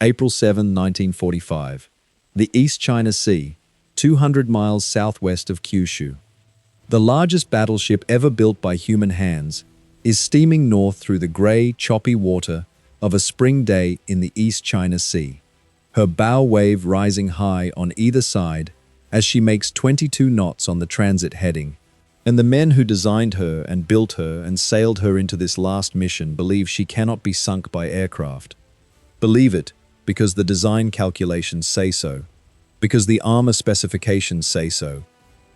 April 7, 1945. The East China Sea, 200 miles southwest of Kyushu. The largest battleship ever built by human hands is steaming north through the gray, choppy water of a spring day in the East China Sea, her bow wave rising high on either side as she makes 22 knots on the transit heading. And the men who designed her and built her and sailed her into this last mission believe she cannot be sunk by aircraft. Believe it because the design calculations say so, because the armor specifications say so,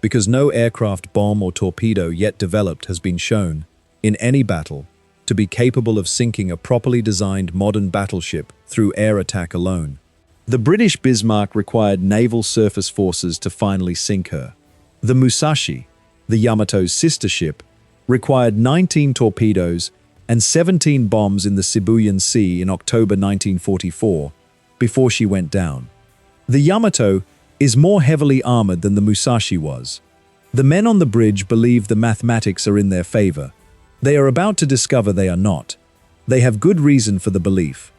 because no aircraft bomb or torpedo yet developed has been shown, in any battle, to be capable of sinking a properly designed modern battleship through air attack alone. The British Bismarck required naval surface forces to finally sink her. The Musashi, the Yamato's sister ship, required 19 torpedoes and 17 bombs in the Sibuyan Sea in October 1944 before she went down. The Yamato is more heavily armored than the Musashi was. The men on the bridge believe the mathematics are in their favor. They are about to discover they are not. They have good reason for the belief.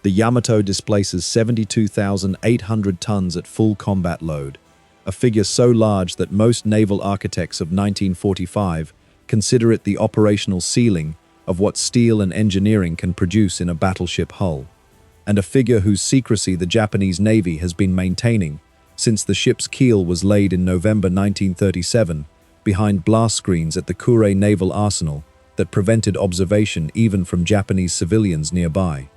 The Yamato displaces 72,800 tons at full combat load, a figure so large that most naval architects of 1945 consider it the operational ceiling of what steel and engineering can produce in a battleship hull, and a figure whose secrecy the Japanese Navy has been maintaining since the ship's keel was laid in November 1937 behind blast screens at the Kure Naval Arsenal that prevented observation even from Japanese civilians nearby.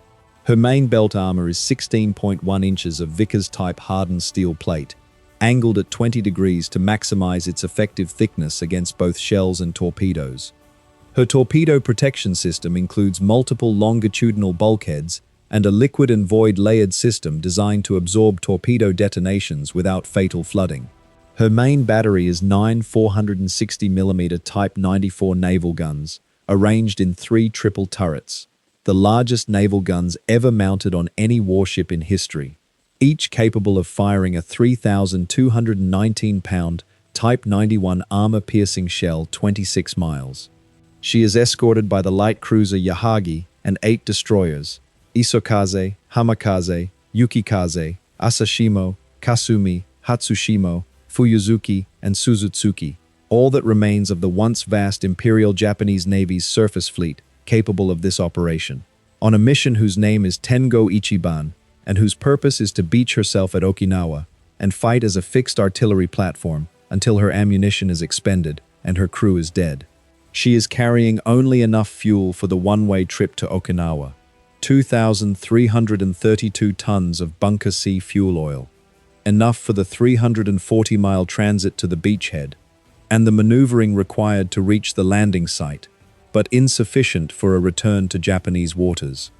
Her main belt armor is 16.1 inches of Vickers-type hardened steel plate, angled at 20 degrees to maximize its effective thickness against both shells and torpedoes. Her torpedo protection system includes multiple longitudinal bulkheads and a liquid and void layered system designed to absorb torpedo detonations without fatal flooding. Her main battery is 9 460mm Type 94 naval guns, arranged in 3 triple turrets, the largest naval guns ever mounted on any warship in history, each capable of firing a 3,219-pound Type 91 armor-piercing shell 26 miles. She is escorted by the light cruiser Yahagi and 8 destroyers, Isokaze, Hamakaze, Yukikaze, Asashimo, Kasumi, Hatsushimo, Fuyuzuki, and Suzutsuki, all that remains of the once vast Imperial Japanese Navy's surface fleet capable of this operation, on a mission whose name is Tengo Ichiban, and whose purpose is to beach herself at Okinawa and fight as a fixed artillery platform until her ammunition is expended and her crew is dead. She is carrying only enough fuel for the one-way trip to Okinawa, 2,332 tons of bunker C fuel oil, enough for the 340-mile transit to the beachhead, and the maneuvering required to reach the landing site, but insufficient for a return to Japanese waters.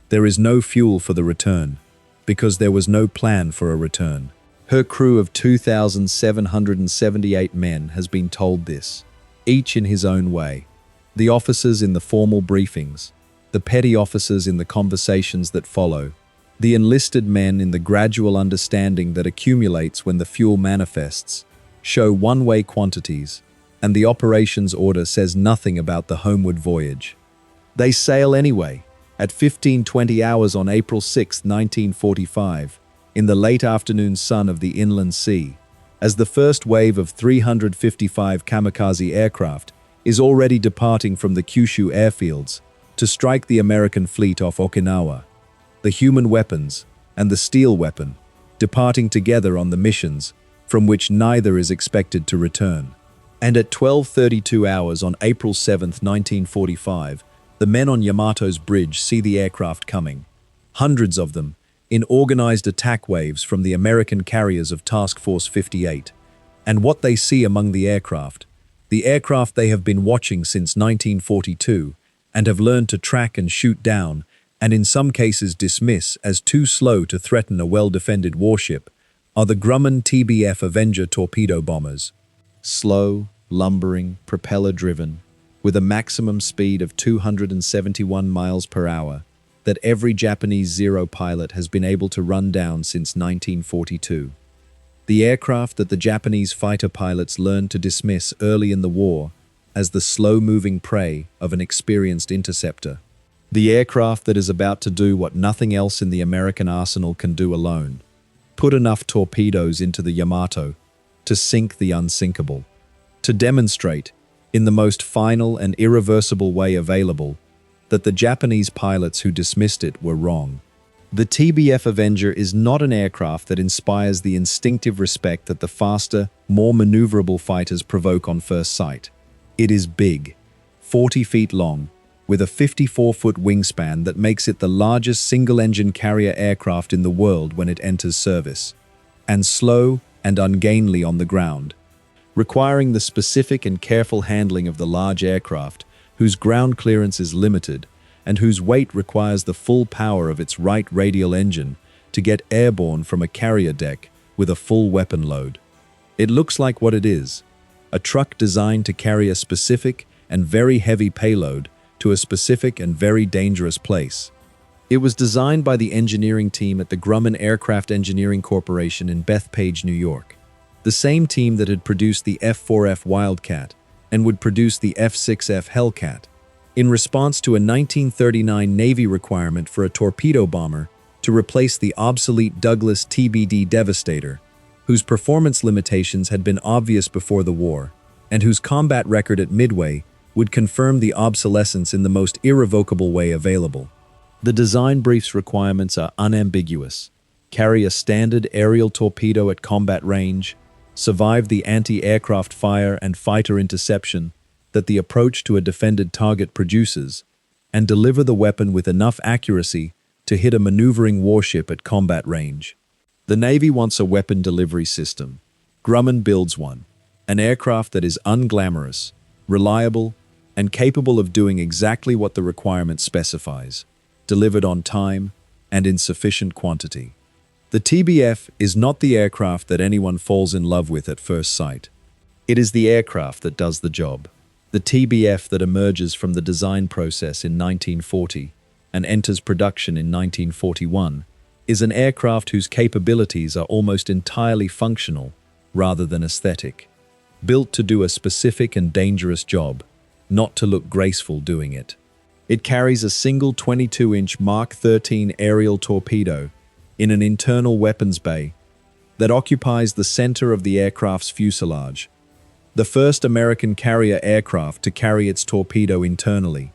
There is no fuel for the return, because there was no plan for a return. Her crew of 2,778 men has been told this, each in his own way. The officers in the formal briefings, the petty officers in the conversations that follow, the enlisted men in the gradual understanding that accumulates when the fuel manifests, show one-way quantities, and the operations order says nothing about the homeward voyage. They sail anyway, at 15:20 hours on April 6, 1945, in the late afternoon sun of the inland sea, as the first wave of 355 kamikaze aircraft is already departing from the Kyushu airfields to strike the American fleet off Okinawa, the human weapons and the steel weapon departing together on the missions from which neither is expected to return. And at 12:32 hours on April 7, 1945, the men on Yamato's bridge see the aircraft coming, hundreds of them, in organized attack waves from the American carriers of Task Force 58. And what they see among the aircraft they have been watching since 1942 and have learned to track and shoot down, and in some cases dismiss as too slow to threaten a well-defended warship, are the Grumman TBF Avenger torpedo bombers. Slow, lumbering, propeller-driven, with a maximum speed of 271 miles per hour, that every Japanese Zero pilot has been able to run down since 1942. The aircraft that the Japanese fighter pilots learned to dismiss early in the war as the slow-moving prey of an experienced interceptor. The aircraft that is about to do what nothing else in the American arsenal can do alone. Put enough torpedoes into the Yamato to sink the unsinkable. To demonstrate, in the most final and irreversible way available, that the Japanese pilots who dismissed it were wrong. The TBF Avenger is not an aircraft that inspires the instinctive respect that the faster, more maneuverable fighters provoke on first sight. It is big, 40 feet long, with a 54-foot wingspan that makes it the largest single-engine carrier aircraft in the world when it enters service, and slow and ungainly on the ground, requiring the specific and careful handling of the large aircraft whose ground clearance is limited and whose weight requires the full power of its right radial engine to get airborne from a carrier deck with a full weapon load. It looks like what it is, a truck designed to carry a specific and very heavy payload to a specific and very dangerous place. It was designed by the engineering team at the Grumman Aircraft Engineering Corporation in Bethpage, New York, the same team that had produced the F-4F Wildcat and would produce the F-6F Hellcat, in response to a 1939 Navy requirement for a torpedo bomber to replace the obsolete Douglas TBD Devastator, whose performance limitations had been obvious before the war, and whose combat record at Midway would confirm the obsolescence in the most irrevocable way available. The design brief's requirements are unambiguous. Carry a standard aerial torpedo at combat range, survive the anti-aircraft fire and fighter interception that the approach to a defended target produces, and deliver the weapon with enough accuracy to hit a maneuvering warship at combat range. The Navy wants a weapon delivery system. Grumman builds one, an aircraft that is unglamorous, reliable, and capable of doing exactly what the requirement specifies, delivered on time and in sufficient quantity. The TBF is not the aircraft that anyone falls in love with at first sight. It is the aircraft that does the job. The TBF that emerges from the design process in 1940 and enters production in 1941 is an aircraft whose capabilities are almost entirely functional rather than aesthetic, built to do a specific and dangerous job, not to look graceful doing it. It carries a single 22-inch Mark 13 aerial torpedo in an internal weapons bay that occupies the center of the aircraft's fuselage, the first American carrier aircraft to carry its torpedo internally,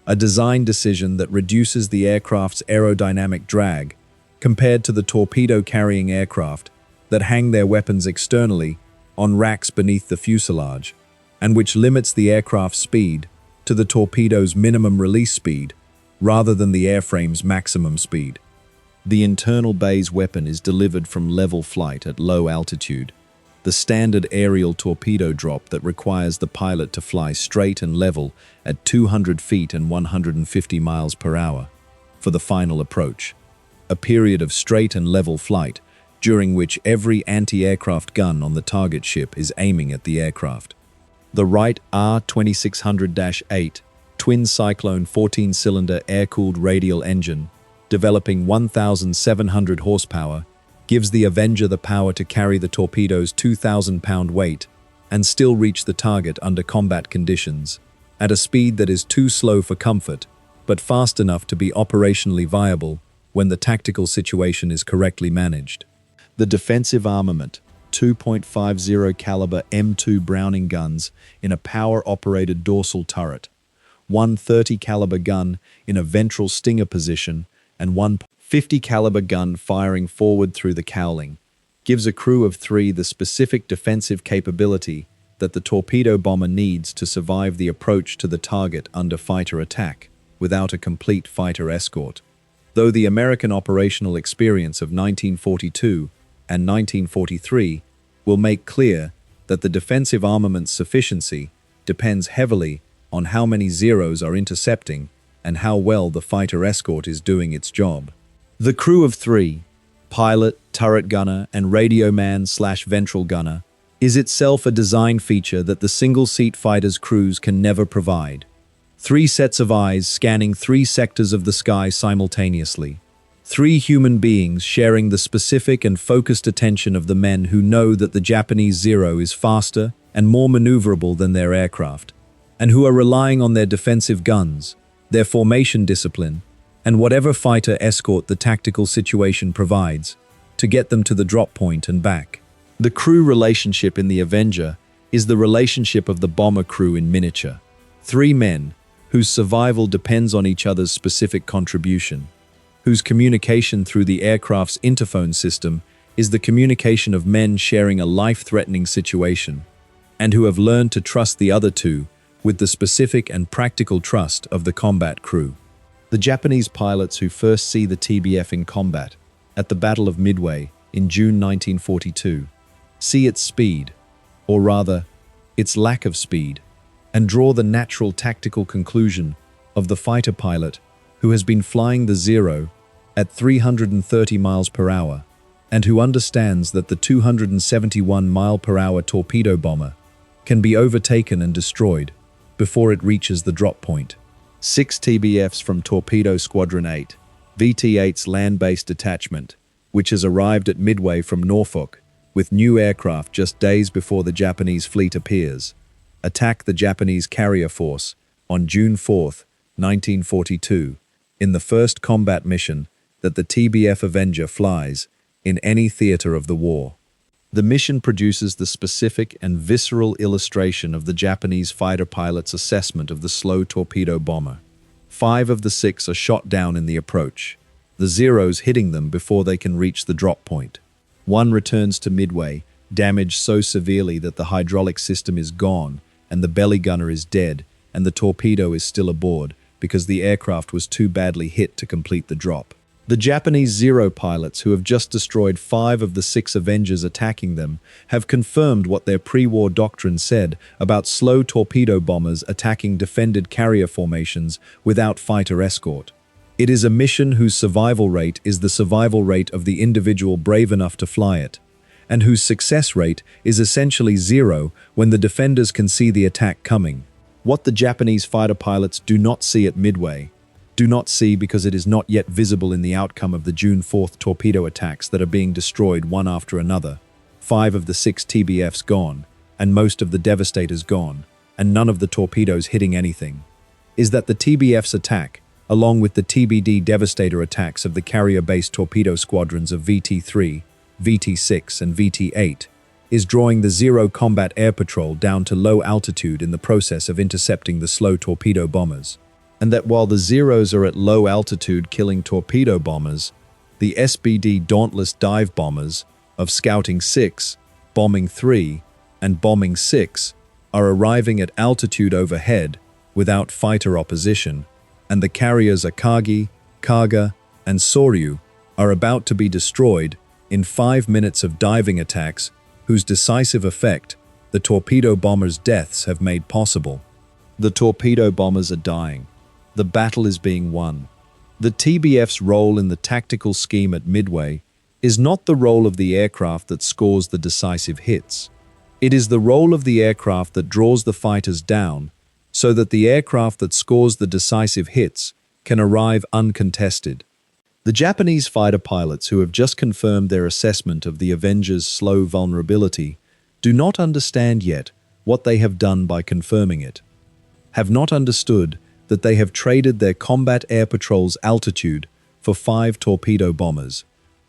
a design decision that reduces the aircraft's aerodynamic drag compared to the torpedo-carrying aircraft that hang their weapons externally on racks beneath the fuselage, and which limits the aircraft's speed to the torpedo's minimum release speed rather than the airframe's maximum speed. The internal bay's weapon is delivered from level flight at low altitude, the standard aerial torpedo drop that requires the pilot to fly straight and level at 200 feet and 150 miles per hour for the final approach, a period of straight and level flight during which every anti-aircraft gun on the target ship is aiming at the aircraft. The Wright R2600-8 twin Cyclone 14-cylinder air-cooled radial engine, developing 1,700 horsepower, gives the Avenger the power to carry the torpedo's 2,000-pound weight and still reach the target under combat conditions, at a speed that is too slow for comfort, but fast enough to be operationally viable when the tactical situation is correctly managed. The defensive armament, 2.50 caliber M2 Browning guns in a power-operated dorsal turret, one 30 caliber gun in a ventral stinger position, and one 50 caliber gun firing forward through the cowling, gives a crew of 3 the specific defensive capability that the torpedo bomber needs to survive the approach to the target under fighter attack without a complete fighter escort. Though the American operational experience of 1942 and 1943 will make clear that the defensive armament's sufficiency depends heavily on how many Zeros are intercepting and how well the fighter escort is doing its job. The crew of 3, pilot, turret gunner, and radio man/ventral gunner, is itself a design feature that the single-seat fighter's crews can never provide. 3 sets of eyes scanning 3 sectors of the sky simultaneously. 3 human beings sharing the specific and focused attention of the men who know that the Japanese Zero is faster and more maneuverable than their aircraft, and who are relying on their defensive guns, their formation discipline, and whatever fighter escort the tactical situation provides to get them to the drop point and back. The crew relationship in the Avenger is the relationship of the bomber crew in miniature. Three men whose survival depends on each other's specific contribution, whose communication through the aircraft's interphone system is the communication of men sharing a life-threatening situation, and who have learned to trust the other two with the specific and practical trust of the combat crew. The Japanese pilots who first see the TBF in combat at the Battle of Midway in June 1942 see its speed, or rather, its lack of speed, and draw the natural tactical conclusion of the fighter pilot who has been flying the Zero at 330 miles per hour and who understands that the 271 mile per hour torpedo bomber can be overtaken and destroyed before it reaches the drop point. 6 TBFs from Torpedo Squadron 8, VT-8's land-based detachment, which has arrived at Midway from Norfolk with new aircraft just days before the Japanese fleet appears, attack the Japanese carrier force on June 4, 1942, in the first combat mission that the TBF Avenger flies in any theater of the war. The mission produces the specific and visceral illustration of the Japanese fighter pilot's assessment of the slow torpedo bomber. 5 of the 6 are shot down in the approach, the Zeros hitting them before they can reach the drop point. 1 returns to Midway, damaged so severely that the hydraulic system is gone and the belly gunner is dead and the torpedo is still aboard because the aircraft was too badly hit to complete the drop. The Japanese Zero pilots, who have just destroyed 5 of the 6 Avengers attacking them, have confirmed what their pre-war doctrine said about slow torpedo bombers attacking defended carrier formations without fighter escort. It is a mission whose survival rate is the survival rate of the individual brave enough to fly it, and whose success rate is essentially 0 when the defenders can see the attack coming. What the Japanese fighter pilots do not see at Midway, do not see because it is not yet visible in the outcome of the June 4th torpedo attacks that are being destroyed one after another, 5 of the 6 TBFs gone, and most of the Devastators gone, and none of the torpedoes hitting anything, is that the TBF's attack, along with the TBD Devastator attacks of the carrier-based torpedo squadrons of VT-3, VT-6, and VT-8, is drawing the Zero combat air patrol down to low altitude in the process of intercepting the slow torpedo bombers. And that while the Zeros are at low altitude killing torpedo bombers, the SBD Dauntless dive bombers of Scouting 6, Bombing 3, and Bombing 6 are arriving at altitude overhead without fighter opposition, and the carriers Akagi, Kaga, and Soryu are about to be destroyed in 5 minutes of diving attacks whose decisive effect the torpedo bombers' deaths have made possible. The torpedo bombers are dying. The battle is being won. The TBF's role in the tactical scheme at Midway is not the role of the aircraft that scores the decisive hits. It is the role of the aircraft that draws the fighters down so that the aircraft that scores the decisive hits can arrive uncontested. The Japanese fighter pilots who have just confirmed their assessment of the Avengers' slow vulnerability do not understand yet what they have done by confirming it, have not understood that they have traded their combat air patrol's altitude for 5 torpedo bombers,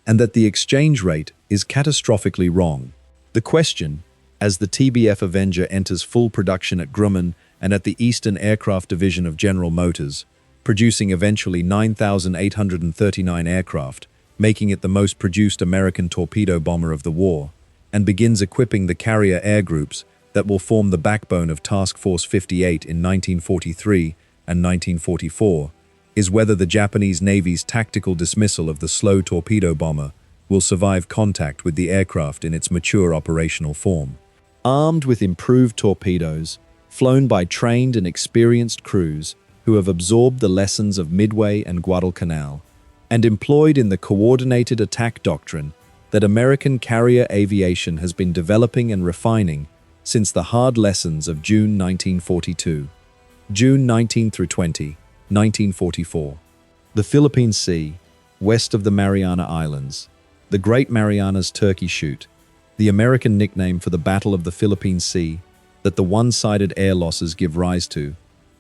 and that the exchange rate is catastrophically wrong. The question, as the TBF Avenger enters full production at Grumman and at the Eastern Aircraft Division of General Motors, producing eventually 9,839 aircraft, making it the most produced American torpedo bomber of the war, and begins equipping the carrier air groups that will form the backbone of Task Force 58 in 1943 and 1944, is whether the Japanese Navy's tactical dismissal of the slow torpedo bomber will survive contact with the aircraft in its mature operational form. Armed with improved torpedoes, flown by trained and experienced crews who have absorbed the lessons of Midway and Guadalcanal, and employed in the coordinated attack doctrine that American carrier aviation has been developing and refining since the hard lessons of June 1942. June 19 through 20, 1944. The Philippine Sea, west of the Mariana Islands, the Great Marianas Turkey Shoot, the American nickname for the Battle of the Philippine Sea that the one-sided air losses give rise to,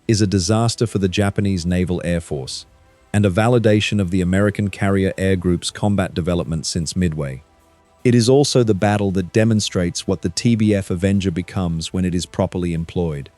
is a disaster for the Japanese Naval Air Force and a validation of the American Carrier Air Group's combat development since Midway. It is also the battle that demonstrates what the TBF Avenger becomes when it is properly employed.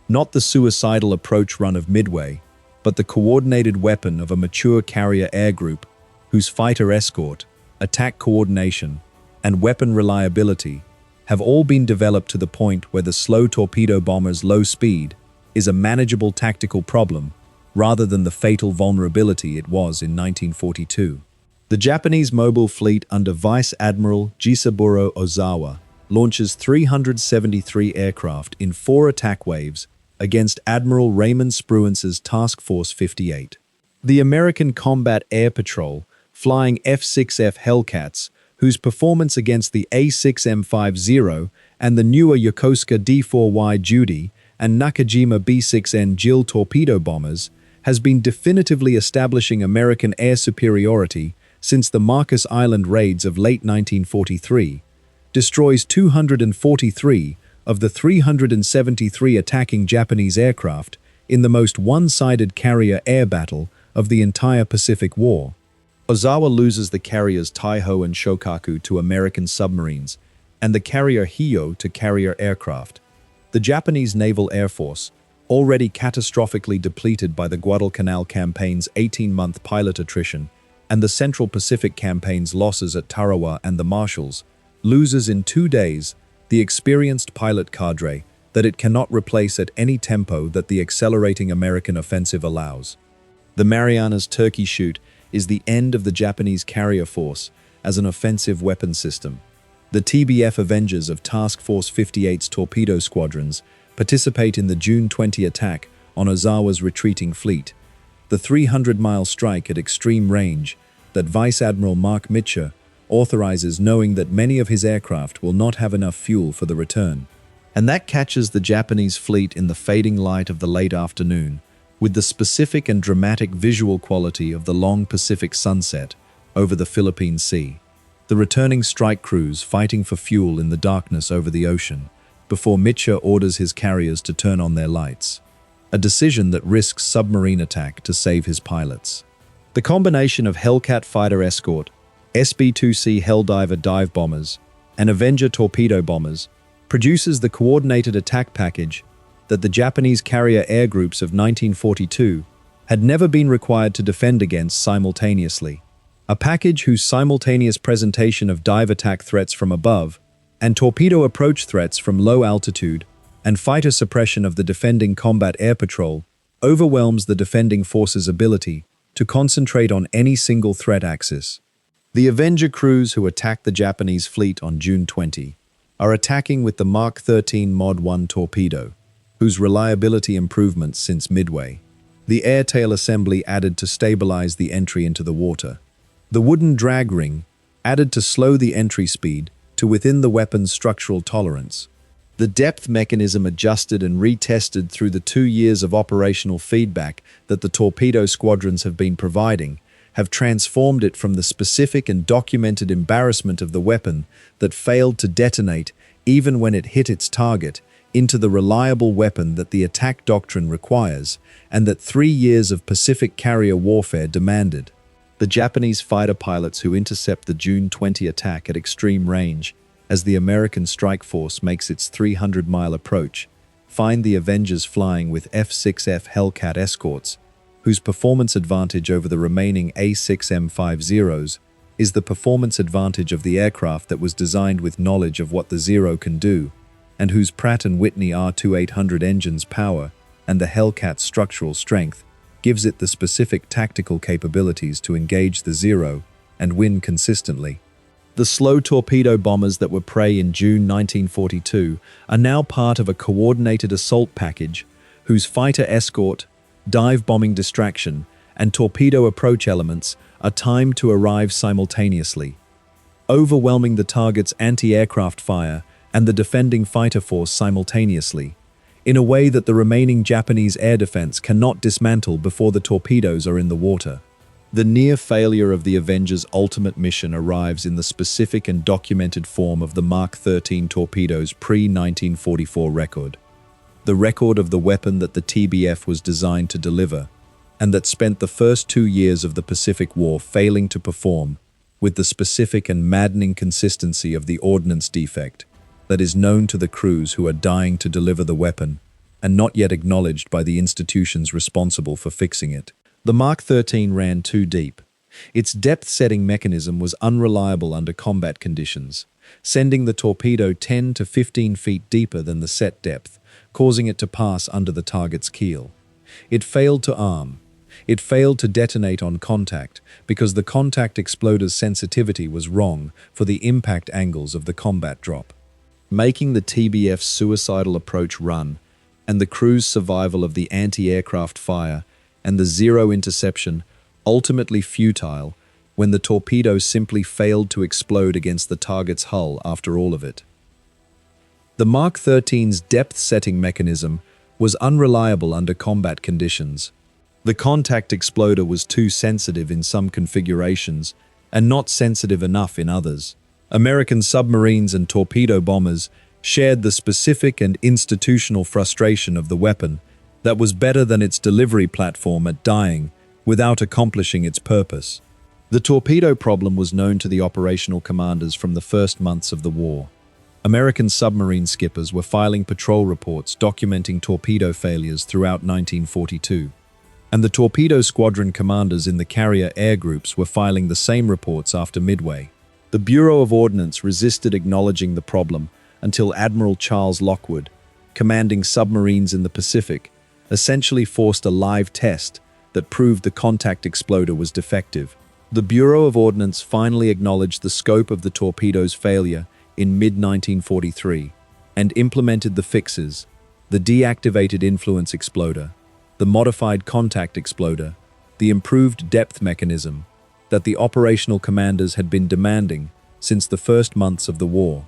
Not the suicidal approach run of Midway, but the coordinated weapon of a mature carrier air group whose fighter escort, attack coordination, and weapon reliability have all been developed to the point where the slow torpedo bomber's low speed is a manageable tactical problem rather than the fatal vulnerability it was in 1942. The Japanese mobile fleet under Vice Admiral Jisaburo Ozawa launches 373 aircraft in 4 attack waves against Admiral Raymond Spruance's Task Force 58. The American Combat Air Patrol, flying F-6F Hellcats, whose performance against the A-6M50 and the newer Yokosuka D-4Y Judy and Nakajima B-6N Jill torpedo bombers, has been definitively establishing American air superiority since the Marcus Island raids of late 1943, destroys 243 of the 373 attacking Japanese aircraft in the most one-sided carrier air battle of the entire Pacific War. Ozawa loses the carriers Taiho and Shokaku to American submarines, and the carrier Hiyo to carrier aircraft. The Japanese Naval Air Force, already catastrophically depleted by the Guadalcanal campaign's 18-month pilot attrition, and the Central Pacific campaign's losses at Tarawa and the Marshalls, loses in 2 days the experienced pilot cadre that it cannot replace at any tempo that the accelerating American offensive allows. The Marianas Turkey Shoot is the end of the Japanese carrier force as an offensive weapon system. The TBF Avengers of Task Force 58's torpedo squadrons participate in the June 20 attack on Ozawa's retreating fleet, the 300-mile strike at extreme range that Vice Admiral Mark Mitcher authorizes, knowing that many of his aircraft will not have enough fuel for the return. And that catches the Japanese fleet in the fading light of the late afternoon, with the specific and dramatic visual quality of the long Pacific sunset over the Philippine Sea. The returning strike crews fighting for fuel in the darkness over the ocean before Mitcher orders his carriers to turn on their lights, a decision that risks submarine attack to save his pilots. The combination of Hellcat fighter escort, SB-2C Helldiver dive bombers, and Avenger torpedo bombers produces the coordinated attack package that the Japanese carrier air groups of 1942 had never been required to defend against simultaneously. A package whose simultaneous presentation of dive attack threats from above and torpedo approach threats from low altitude and fighter suppression of the defending combat air patrol overwhelms the defending force's ability to concentrate on any single threat axis. The Avenger crews who attacked the Japanese fleet on June 20 are attacking with the Mark 13 Mod 1 torpedo, whose reliability improvements since Midway, the airtail assembly added to stabilize the entry into the water, the wooden drag ring added to slow the entry speed to within the weapon's structural tolerance, the depth mechanism adjusted and retested through the 2 years of operational feedback that the torpedo squadrons have been providing, have transformed it from the specific and documented embarrassment of the weapon that failed to detonate even when it hit its target into the reliable weapon that the attack doctrine requires and that 3 years of Pacific carrier warfare demanded. The Japanese fighter pilots who intercept the June 20 attack at extreme range as the American strike force makes its 300-mile approach find the Avengers flying with F-6F Hellcat escorts, whose performance advantage over the remaining A-6M50s is the performance advantage of the aircraft that was designed with knowledge of what the Zero can do, and whose Pratt & Whitney R2800 engine's power and the Hellcat's structural strength gives it the specific tactical capabilities to engage the Zero and win consistently. The slow torpedo bombers that were prey in June 1942 are now part of a coordinated assault package whose fighter escort, dive bombing distraction, and torpedo approach elements are timed to arrive simultaneously, overwhelming the target's anti-aircraft fire and the defending fighter force simultaneously, in a way that the remaining Japanese air defense cannot dismantle before the torpedoes are in the water. The near failure of the Avengers' ultimate mission arrives in the specific and documented form of the Mark 13 torpedo's pre-1944 record. the record of the weapon that the TBF was designed to deliver, and that spent the first 2 years of the Pacific War failing to perform, with the specific and maddening consistency of the ordnance defect that is known to the crews who are dying to deliver the weapon, and not yet acknowledged by the institutions responsible for fixing it. The Mark 13 ran too deep. Its depth-setting mechanism was unreliable under combat conditions, sending the torpedo 10 to 15 feet deeper than the set depth, causing it to pass under the target's keel. It failed to arm. It failed to detonate on contact because the contact exploder's sensitivity was wrong for the impact angles of the combat drop, making the TBF's suicidal approach run and the crew's survival of the anti-aircraft fire and the zero interception ultimately futile when the torpedo simply failed to explode against the target's hull after all of it. The Mark 13's depth-setting mechanism was unreliable under combat conditions. The contact exploder was too sensitive in some configurations and not sensitive enough in others. American submarines and torpedo bombers shared the specific and institutional frustration of the weapon that was better than its delivery platform at dying without accomplishing its purpose. The torpedo problem was known to the operational commanders from the first months of the war. American submarine skippers were filing patrol reports documenting torpedo failures throughout 1942, and the torpedo squadron commanders in the carrier air groups were filing the same reports after Midway. The Bureau of Ordnance resisted acknowledging the problem until Admiral Charles Lockwood, commanding submarines in the Pacific, essentially forced a live test that proved the contact exploder was defective. The Bureau of Ordnance finally acknowledged the scope of the torpedo's failure in mid-1943 and implemented the fixes: the deactivated influence exploder, the modified contact exploder, the improved depth mechanism that the operational commanders had been demanding since the first months of the war.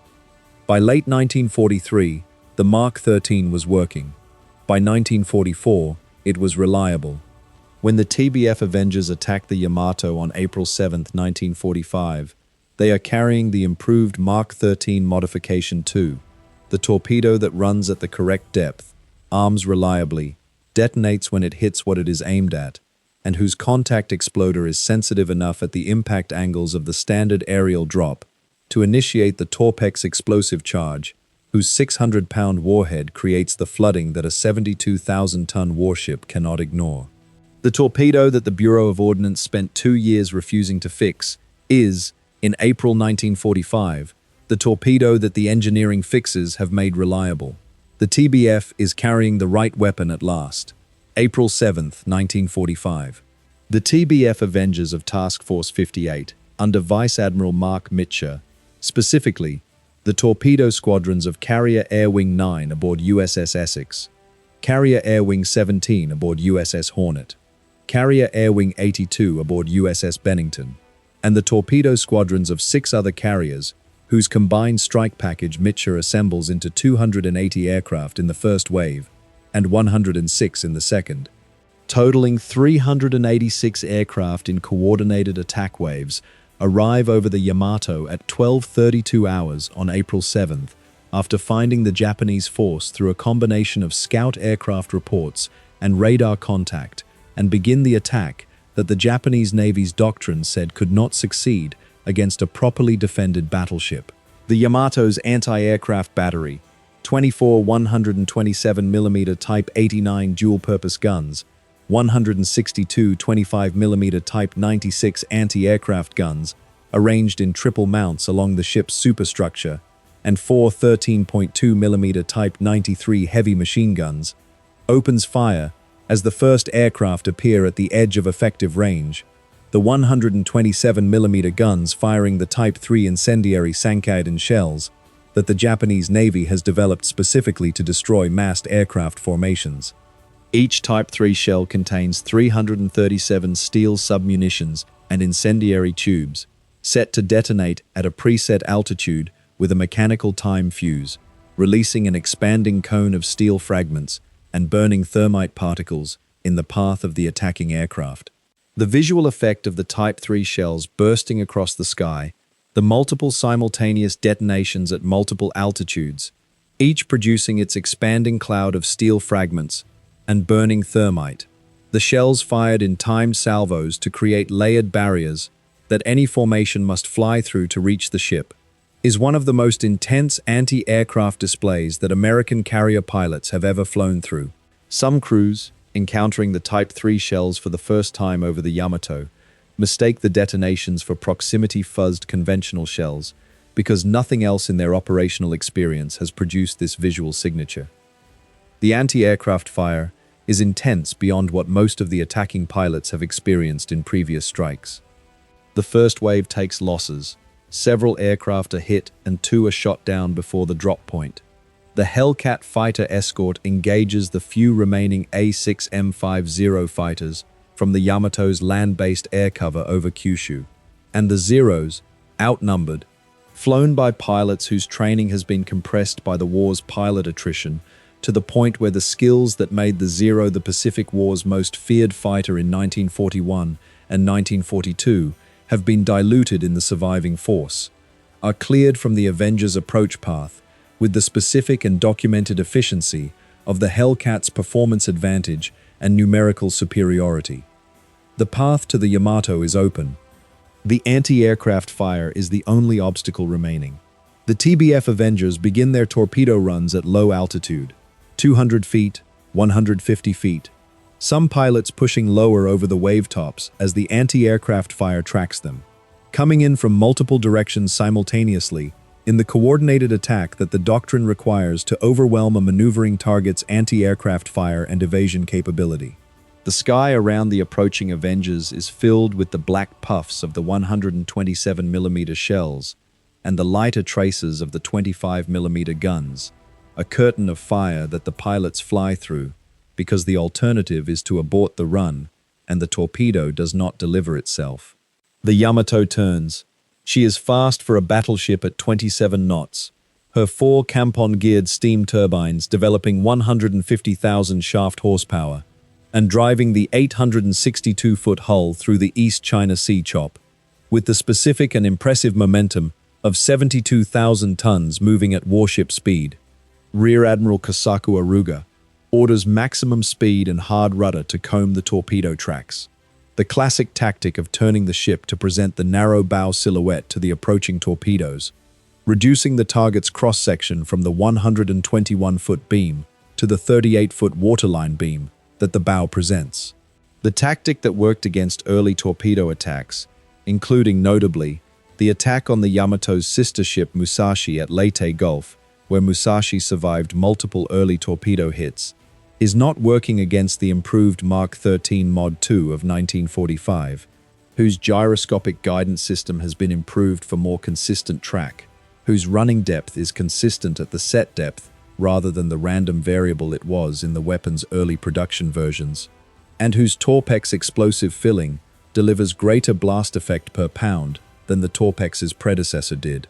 By late 1943, the Mark 13 was working. By 1944, it was reliable. When the TBF Avengers attacked the Yamato on April 7, 1945, they are carrying the improved Mark 13 Modification 2, the torpedo that runs at the correct depth, arms reliably, detonates when it hits what it is aimed at, and whose contact exploder is sensitive enough at the impact angles of the standard aerial drop to initiate the Torpex explosive charge, whose 600-pound warhead creates the flooding that a 72,000-ton warship cannot ignore. The torpedo that the Bureau of Ordnance spent 2 years refusing to fix is, in April 1945, the torpedo that the engineering fixes have made reliable. The TBF is carrying the right weapon at last. April 7, 1945. The TBF Avengers of Task Force 58, under Vice Admiral Mark Mitcher, specifically, the torpedo squadrons of Carrier Air Wing 9 aboard USS Essex, Carrier Air Wing 17 aboard USS Hornet, Carrier Air Wing 82 aboard USS Bennington, and the torpedo squadrons of 6 other carriers, whose combined strike package Mitcher assembles into 280 aircraft in the first wave and 106 in the second, totaling 386 aircraft in coordinated attack waves, arrive over the Yamato at 12:32 hours on April 7th after finding the Japanese force through a combination of scout aircraft reports and radar contact, and begin the attack that the Japanese Navy's doctrine said could not succeed against a properly defended battleship. The Yamato's anti-aircraft battery, 24 127mm Type 89 dual-purpose guns, 162 25mm Type 96 anti-aircraft guns, arranged in triple mounts along the ship's superstructure, and 4 13.2mm Type 93 heavy machine guns, opens fire as the first aircraft appear at the edge of effective range, the 127mm guns firing the Type 3 incendiary Sankiden shells that the Japanese Navy has developed specifically to destroy massed aircraft formations. Each Type 3 shell contains 337 steel submunitions and incendiary tubes, set to detonate at a preset altitude with a mechanical time fuse, releasing an expanding cone of steel fragments and burning thermite particles in the path of the attacking aircraft. The visual effect of the Type 3 shells bursting across the sky, the multiple simultaneous detonations at multiple altitudes, each producing its expanding cloud of steel fragments and burning thermite. The shells fired in timed salvos to create layered barriers that any formation must fly through to reach the ship, is one of the most intense anti-aircraft displays that American carrier pilots have ever flown through. Some crews, encountering the Type 3 shells for the first time over the Yamato, mistake the detonations for proximity-fuzzed conventional shells because nothing else in their operational experience has produced this visual signature. The anti-aircraft fire is intense beyond what most of the attacking pilots have experienced in previous strikes. The first wave takes losses. Several aircraft are hit and 2 are shot down before the drop point. The Hellcat fighter escort engages the few remaining A6M50 fighters from the Yamato's land-based air cover over Kyushu, and the Zeros, outnumbered, flown by pilots whose training has been compressed by the war's pilot attrition to the point where the skills that made the Zero the Pacific War's most feared fighter in 1941 and 1942 have been diluted in the surviving force, are cleared from the Avengers' approach path with the specific and documented efficiency of the Hellcat's performance advantage and numerical superiority. The path to the Yamato is open. The anti-aircraft fire is the only obstacle remaining. The TBF Avengers begin their torpedo runs at low altitude, 200 feet, 150 feet, some pilots pushing lower over the wave tops as the anti-aircraft fire tracks them, coming in from multiple directions simultaneously in the coordinated attack that the doctrine requires to overwhelm a maneuvering target's anti-aircraft fire and evasion capability. The sky around the approaching Avengers is filled with the black puffs of the 127mm shells and the lighter traces of the 25mm guns, a curtain of fire that the pilots fly through because the alternative is to abort the run and the torpedo does not deliver itself. The Yamato turns. She is fast for a battleship at 27 knots, her 4 Kampon-geared steam turbines developing 150,000 shaft horsepower and driving the 862-foot hull through the East China Sea chop, with the specific and impressive momentum of 72,000 tons moving at warship speed. Rear Admiral Kosaku Aruga orders maximum speed and hard rudder to comb the torpedo tracks, the classic tactic of turning the ship to present the narrow bow silhouette to the approaching torpedoes, reducing the target's cross-section from the 121-foot beam to the 38-foot waterline beam that the bow presents. The tactic that worked against early torpedo attacks, including notably the attack on the Yamato's sister ship Musashi at Leyte Gulf, where Musashi survived multiple early torpedo hits, is not working against the improved Mark 13 Mod 2 of 1945, whose gyroscopic guidance system has been improved for more consistent track, whose running depth is consistent at the set depth rather than the random variable it was in the weapon's early production versions, and whose Torpex explosive filling delivers greater blast effect per pound than the Torpex's predecessor did.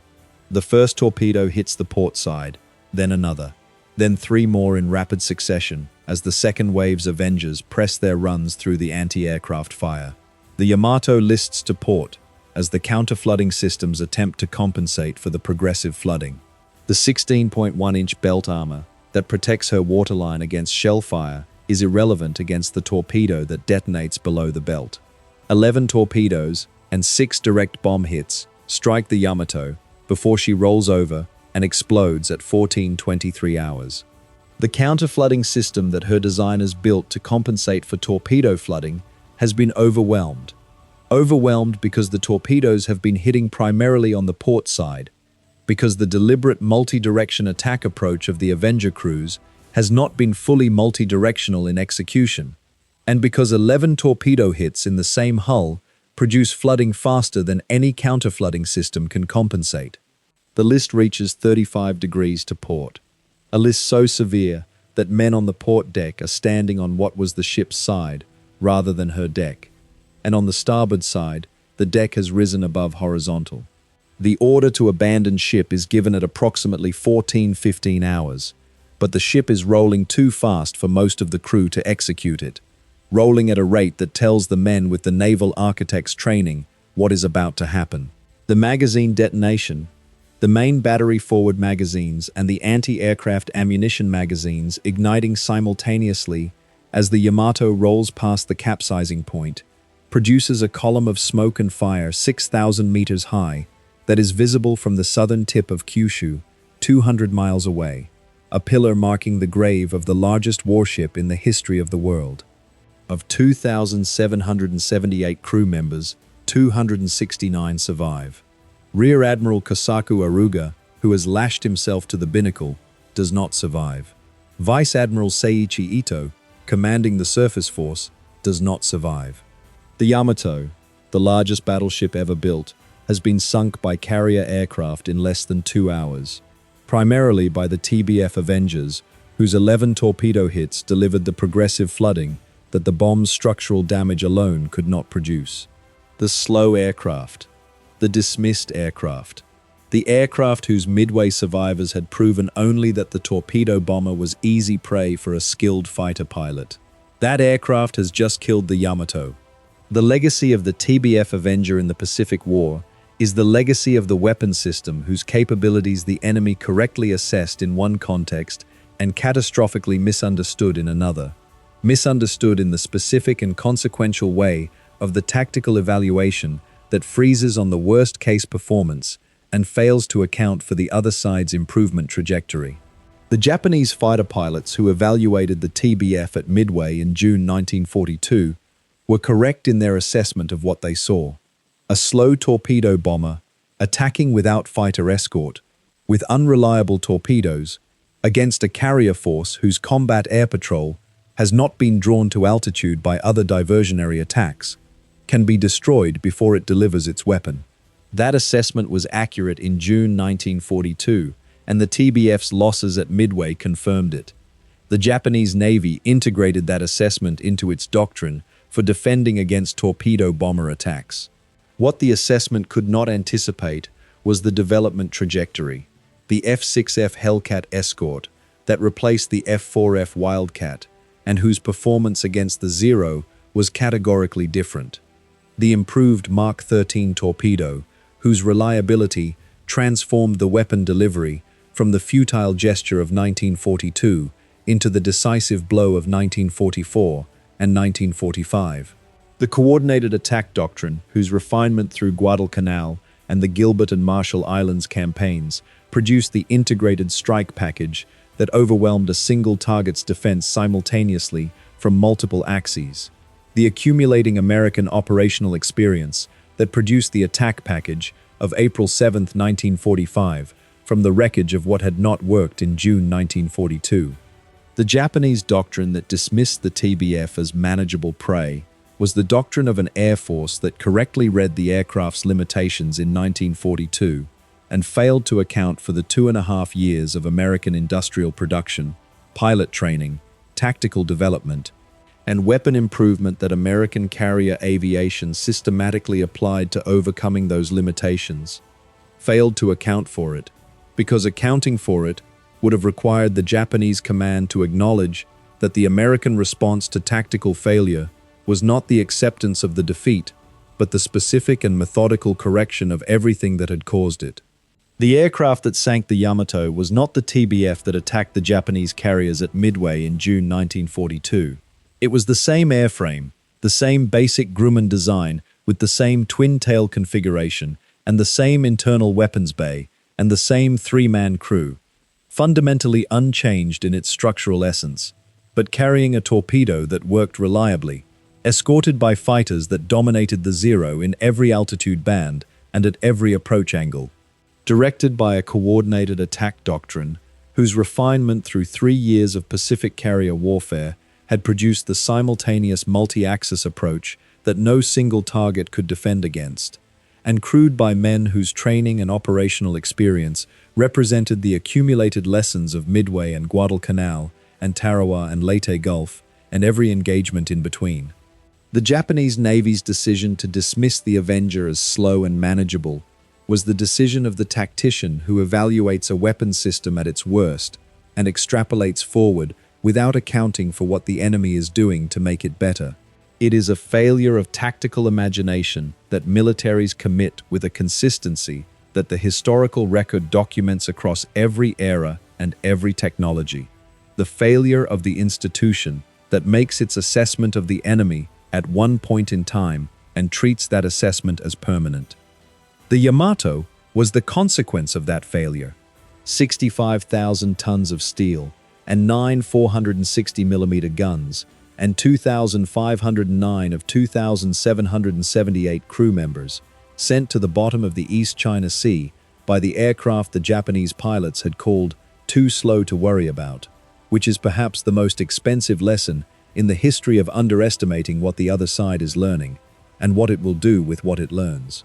The first torpedo hits the port side, then another, then 3 more in rapid succession as the second wave's Avengers press their runs through the anti-aircraft fire. The Yamato lists to port as the counter-flooding systems attempt to compensate for the progressive flooding. The 16.1-inch belt armor that protects her waterline against shell fire is irrelevant against the torpedo that detonates below the belt. 11 torpedoes and 6 direct bomb hits strike the Yamato before she rolls over and explodes at 14:23 hours. The counter-flooding system that her designers built to compensate for torpedo flooding has been overwhelmed. Overwhelmed because the torpedoes have been hitting primarily on the port side, because the deliberate multi-direction attack approach of the Avenger crews has not been fully multi-directional in execution, and because 11 torpedo hits in the same hull produce flooding faster than any counter-flooding system can compensate. The list reaches 35 degrees to port, a list so severe that men on the port deck are standing on what was the ship's side rather than her deck, and on the starboard side, the deck has risen above horizontal. The order to abandon ship is given at approximately 14:15 hours, but the ship is rolling too fast for most of the crew to execute it, rolling at a rate that tells the men with the naval architect's training what is about to happen. The magazine detonation, the main battery-forward magazines and the anti-aircraft ammunition magazines igniting simultaneously as the Yamato rolls past the capsizing point, produces a column of smoke and fire 6,000 meters high that is visible from the southern tip of Kyushu, 200 miles away, a pillar marking the grave of the largest warship in the history of the world. Of 2,778 crew members, 269 survive. Rear Admiral Kosaku Aruga, who has lashed himself to the binnacle, does not survive. Vice Admiral Seiichi Ito, commanding the surface force, does not survive. The Yamato, the largest battleship ever built, has been sunk by carrier aircraft in less than 2 hours, primarily by the TBF Avengers, whose 11 torpedo hits delivered the progressive flooding that the bomb's structural damage alone could not produce. The slow aircraft, the dismissed aircraft, the aircraft whose midway survivors had proven only that the torpedo bomber was easy prey for a skilled fighter pilot. That aircraft has just killed the Yamato. The legacy of the TBF Avenger in the Pacific War is the legacy of the weapon system whose capabilities the enemy correctly assessed in one context and catastrophically misunderstood in another. Misunderstood in the specific and consequential way of the tactical evaluation that freezes on the worst-case performance and fails to account for the other side's improvement trajectory. The Japanese fighter pilots who evaluated the TBF at Midway in June 1942 were correct in their assessment of what they saw. A slow torpedo bomber, attacking without fighter escort, with unreliable torpedoes, against a carrier force whose combat air patrol has not been drawn to altitude by other diversionary attacks, can be destroyed before it delivers its weapon. That assessment was accurate in June 1942, and the TBF's losses at Midway confirmed it. The Japanese Navy integrated that assessment into its doctrine for defending against torpedo bomber attacks. What the assessment could not anticipate was the development trajectory, the F-6F Hellcat Escort that replaced the F-4F Wildcat, and whose performance against the Zero was categorically different. The improved Mark 13 torpedo, whose reliability transformed the weapon delivery from the futile gesture of 1942 into the decisive blow of 1944 and 1945. The coordinated attack doctrine, whose refinement through Guadalcanal and the Gilbert and Marshall Islands campaigns produced the integrated strike package that overwhelmed a single target's defense simultaneously from multiple axes. The accumulating American operational experience that produced the attack package of April 7, 1945, from the wreckage of what had not worked in June 1942. The Japanese doctrine that dismissed the TBF as manageable prey was the doctrine of an air force that correctly read the aircraft's limitations in 1942 and failed to account for the 2.5 years of American industrial production, pilot training, tactical development, and weapon improvement that American carrier aviation systematically applied to overcoming those limitations. Failed to account for it, because accounting for it would have required the Japanese command to acknowledge that the American response to tactical failure was not the acceptance of the defeat, but the specific and methodical correction of everything that had caused it. The aircraft that sank the Yamato was not the TBF that attacked the Japanese carriers at Midway in June 1942. It was the same airframe, the same basic Grumman design with the same twin-tail configuration and the same internal weapons bay and the same three-man crew, fundamentally unchanged in its structural essence, but carrying a torpedo that worked reliably, escorted by fighters that dominated the Zero in every altitude band and at every approach angle, directed by a coordinated attack doctrine whose refinement through 3 years of Pacific carrier warfare had produced the simultaneous multi-axis approach that no single target could defend against, and crewed by men whose training and operational experience represented the accumulated lessons of Midway and Guadalcanal and Tarawa and Leyte Gulf and every engagement in between. The Japanese Navy's decision to dismiss the Avenger as slow and manageable was the decision of the tactician who evaluates a weapon system at its worst and extrapolates forward without accounting for what the enemy is doing to make it better. It is a failure of tactical imagination that militaries commit with a consistency that the historical record documents across every era and every technology. The failure of the institution that makes its assessment of the enemy at one point in time and treats that assessment as permanent. The Yamato was the consequence of that failure. 65,000 tons of steel and 9 460mm guns and 2,509 of 2,778 crew members sent to the bottom of the East China Sea by the aircraft the Japanese pilots had called too slow to worry about, which is perhaps the most expensive lesson in the history of underestimating what the other side is learning and what it will do with what it learns.